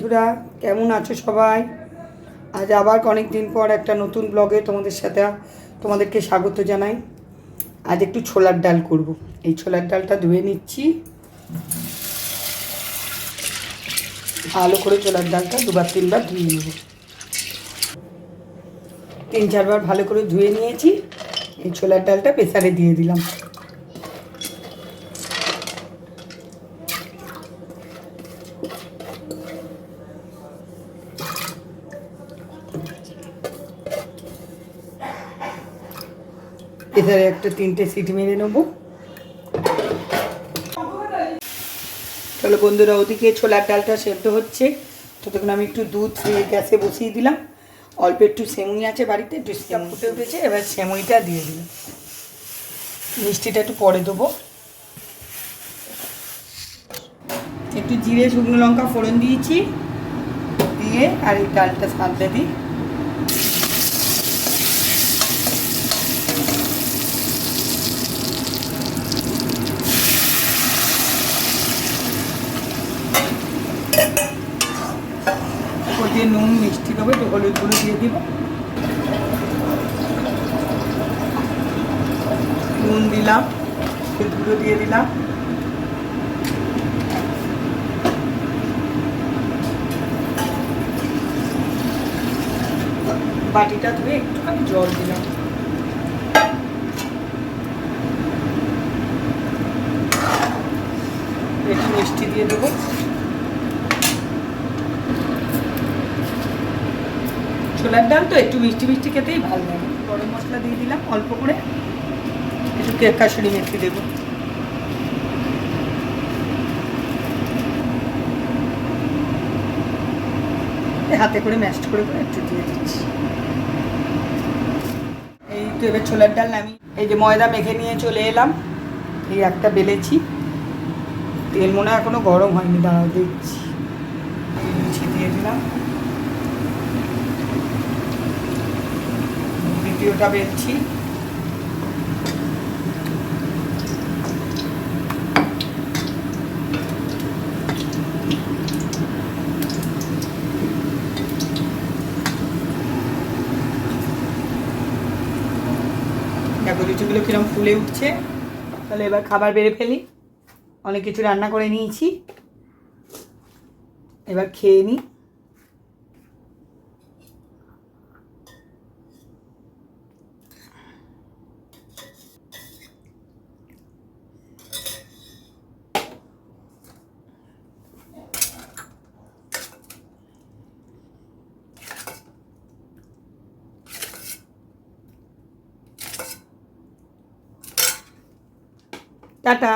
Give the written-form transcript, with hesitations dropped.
বন্ধুরা, কেমন আছো সবাই? আজ আবার অনেক দিন পর একটা নতুন ব্লগে তোমাদেরকে স্বাগত জানাই। আজ একটু ছোলার ডাল করব। এই ছোলার ডালটা ধুয়ে নিচ্ছি। ভালো করে ছোলার ডালটা দুবার তিনবার ধুয়ে নেব। 3-4 বার ভালো করে ধুয়ে নিয়েছি। এই ছোলার ডালটা প্রেসারে দিয়ে দিলাম। প্রেসারে একটা 3টে সিটি মেরে নেবো। চলো বন্ধুরা, ওদিকে ছোলার ডালটা সেদ্ধ হচ্ছে, ততক্ষণ আমি একটু দুধ গ্যাসে বসিয়ে দিলাম। অল্প একটু সেমুই আছে বাড়িতে, একটু ফুটে উঠেছে। এবার সেমুইটা দিয়ে দিলাম। মিষ্টিটা একটু পরে দেবো। একটু জিরে শুকনো লঙ্কা ফোড়ন দিয়েছি, দিয়ে আর এই ডালটা সাঁতলে দিই। ওপর দিয়ে নুন মিষ্টি দেবো, একটু হলুদ গুঁড়ো দিয়ে দিব। নুন দিলাম, হলুদ গুঁড়ো দিয়ে দিলাম। বাটিটা ধুয়ে একটুখানি জল দিলাম। একটু মিষ্টি দিয়ে দেবো। ছোলার ডাল তো একটু মিষ্টি মিষ্টি খেতেই ভালো লাগে। গরম মশলা দিয়ে দিলাম অল্প করে, একটু কাসুরি মেথি দেবো। হাতে করে ম্যাশ করে একটু দিয়ে দিচ্ছি। এই তো এবার ছোলার ডাল আমি এই যে ময়দা মেখে নিয়ে চলে এলাম। এই একটা বেলেছি, তেল মনে হয় এখনো গরম হয়নি, দাঁড়াও দেখছি। দিয়ে দিলাম। দ্বিতীয়টা বেলছি। দেখো লুচিগুলো কিরম ফুলে উঠছে। তাহলে এবার খাবার বেড়ে ফেলি। অনেক কিছু রান্না করে নিয়েছি, এবার খেয়ে নিই। টাটা।